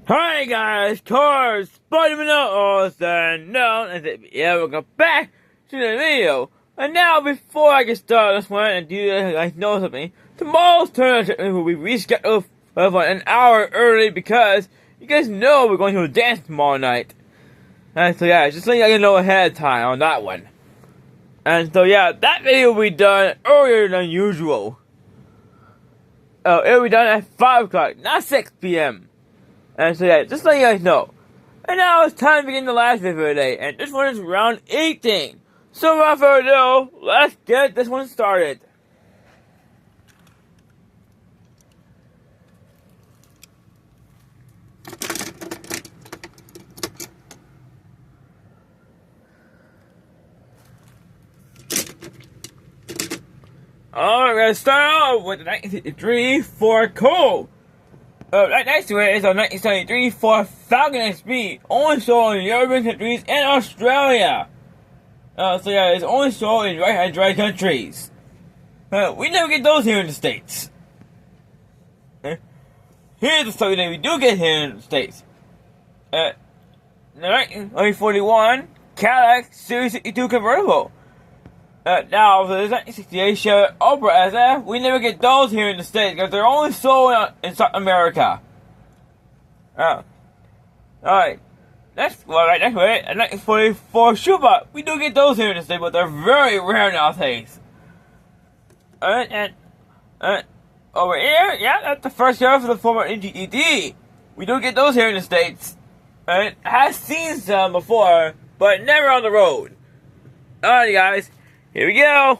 Hi guys, Cars, Spider-Man also known as yeah, welcome back to the video. And now before I get started, I just want to do you guys know something. Tomorrow's tournament will be rescheduled for an hour early because you guys know we're going to a dance tomorrow night. And so yeah, just letting you guys know ahead of time on that one. And so yeah, that video will be done earlier than usual. It will be done at 5 o'clock, not 6 p.m. And so yeah, just letting you guys know. And now it's time to begin the last video of the day, and this one is round 18. So without further ado, let's get this one started. Alright, we're gonna start off with the 1953 Ford Colt. Right next to it is a 1973 Ford Falcon XB, only sold in European countries and Australia. So yeah, it's only sold in right-hand drive countries. We never get those here in the States. Here's the stuff that we do get here in the States. The 1941 Cadillac Series 62 convertible. Now, for the 1968 Chevy Opera SF, we never get those here in the States because they're only sold in South America. Alright. Next to it, a 1944 Schumacher. We do get those here in the States, but they're very rare nowadays. And over here, yeah, that's the first car for the former NGED. We do get those here in the States. I have seen some before, but never on the road. Alright, guys. Here we go.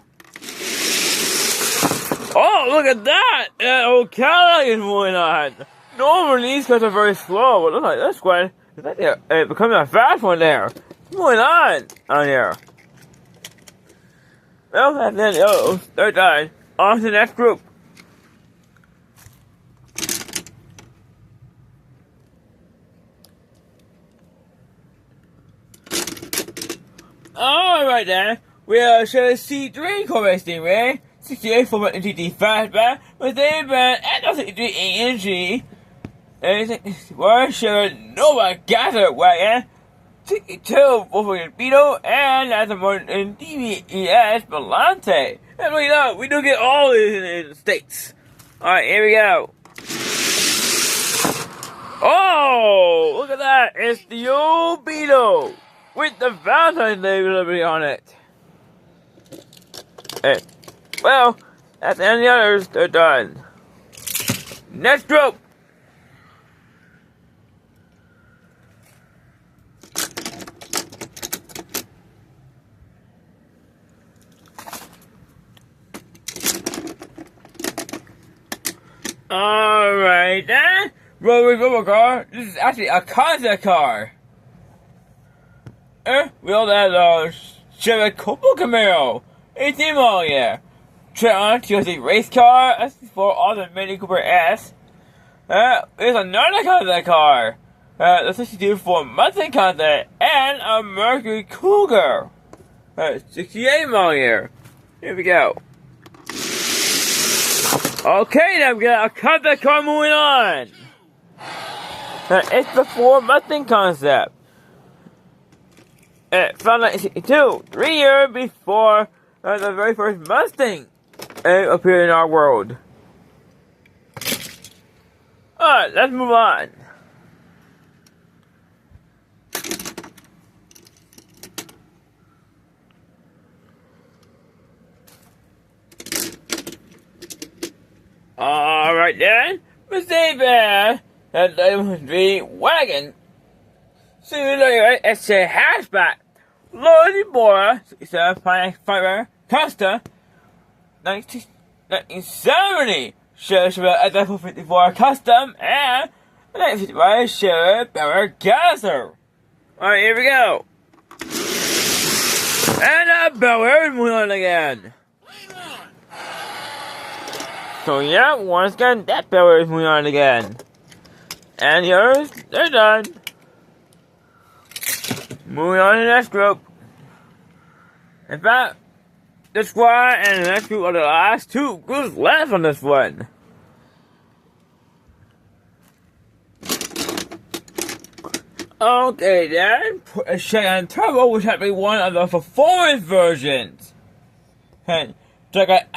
Oh, look at that! That old Cadillac is moving on. Normally these cars are very slow, but look like this one is like becoming a fast one there. What's going on here? Well, and then they're done. On to the next group. Alright then. We shall see three Corvette Stingray, 68 Ford NGT Fastback, Mercedes Benz F-63 AMG, and one Chevy Nova Gasser Wagon, 62 Volkswagen Beetle, and that's a modern DBES Volante. And look at that, we do get all these in the States. Alright, here we go. Oh, look at that, it's the old Beetle with the Valentine's Day delivery on it. Hey, well, that's the end of the others, they're done. Next group! Alright then, Robo car, this is actually a concept car. We all have Chevy Copo Camaro. 18 model year. Triton TLC race car. S4 Auto Mini Cooper S. There's another concept car. The 62 Ford Mustang concept and a Mercury Cougar. 68 model year. Here we go. Okay, now we got a concept car moving on. It's the Ford Mustang concept. Found 1962, 3 years before the very first Mustang appeared in our world. Alright, let's move on. Alright then, Mercedes Benz the wagon. Similar it's a hatchback. Lloyd Bora, it's a fiber Costa, 1970 Chevy SF-54 Custom, and 1955 Chevy Bauer Gasser. Alright, here we go. And Bauer is moving on again. So yeah, once again, that Bauer is moving on again. And the others, they're done. Moving on to the next group. In fact, this squad and the next group are the last two groups left on this one. Okay then, Cheyenne Turbo, which had to be one of the performance versions. And Cheyenne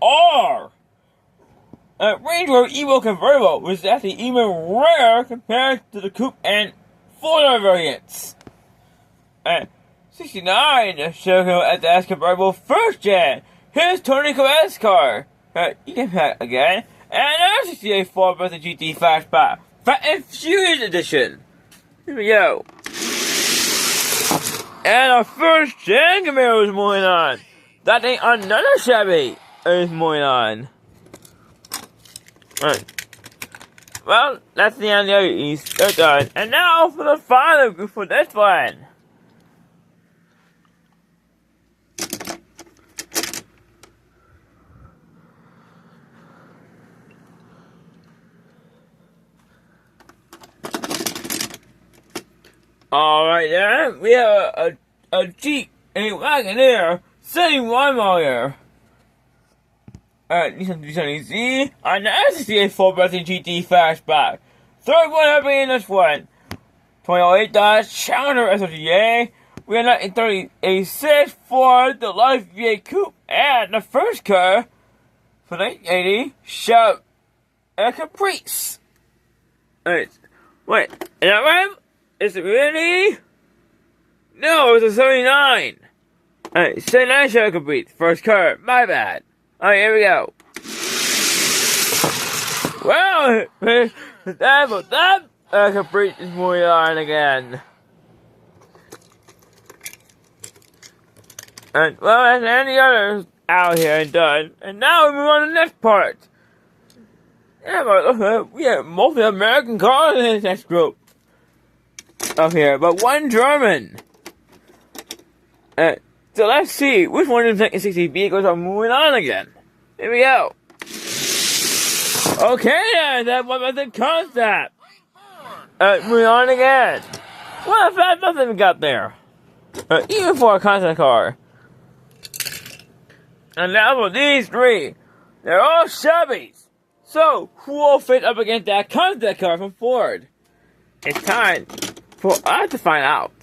R. Range Rover Evo Convertible, which is actually even rare compared to the coupe and 4-door variants. And 69, Chevrolet at the S Convertible First Gen. Here's Tony Coet's car. You can pack again. And another 68 Ford with the GT Flashback. Fat and Furious Edition. Here we go. And our first gen Camaro is moving on. That ain't another Chevy is moving on. Right. Well, that's the end of these. They're done. And now for the final group for this one. Alright then, we have a Jeep, a Wagoneer, 71 model. Nissan 370Z, and the S68 4-button GT Flashback. Third one up in this one. 2008 Dodge Challenger SOTA. We are not in 36 for the Life V8 Coupe, and the first car for 1980, Chevy Caprice. Wait, is that right? Is it really? No, it's a 79. Alright, 79 Chevy Caprice. First car. My bad. Alright, here we go. Well, that Caprice is moving on again. And, well, as any others out here and done. And now we move on to the next part. Yeah, but we have mostly American cars in this next group. Up here, but one German. So let's see which one of the 1960 vehicles are moving on again. Here we go. Okay, then, that was the concept. Moving on again. What a fast nothing we got there. Even for a concept car. And now for these three, they're all Chevys. So who will fit up against that concept car from Ford? It's time for us to find out.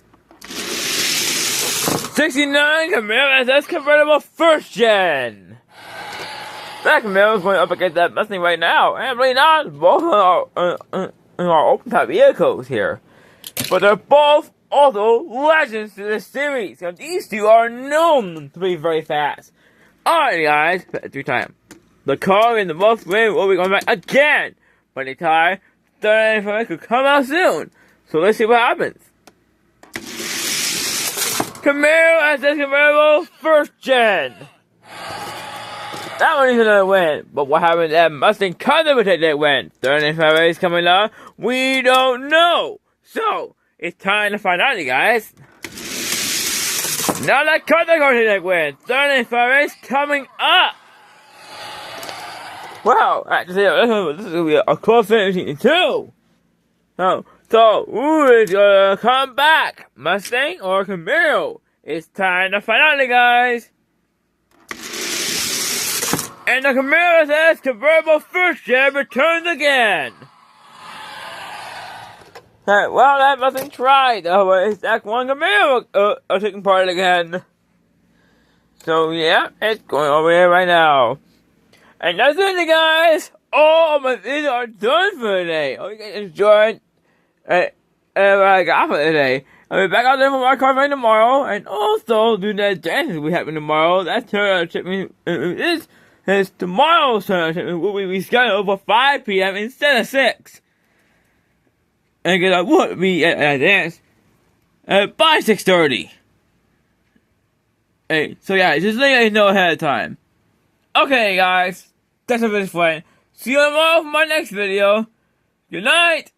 69 Camaro SS Convertible First Gen. That Camaro is going up against that Mustang right now, and really not both are open top vehicles here, but they're both also legends to this series. And these two are known to be very fast. Alright, guys, through time. The car in the most win will be going back again, but the time 30 could come out soon. So let's see what happens. Camaro SS Convertible First Gen. That one is another win. But what happened at Mustang Concept would take that win? 35 race coming up? We don't know. So, it's time to find out, you guys. Now that Concept car take that win. 35 race coming up. Wow, actually, this is going to be a close finish between the two. So, who is gonna come back? Mustang or Camaro? It's time to find out, guys. And the Camaro SS Convertible First Gen returns again. Well, that Mustang tried. It's that one Camaro taking part again. So, yeah, it's going over here right now. And that's it, guys. All my videos are done for today. Hope you guys enjoyed what I got for today. I'll be back out there for my car right tomorrow, and also do that dances we have tomorrow. That turn shipment is tomorrow's turn shipment will be rescheduled for 5 p.m. instead of 6. And because I would be at a dance by 6:30. Hey, so yeah, just let you guys know ahead of time. Okay, guys, that's it for this one. See you tomorrow for my next video. Good night.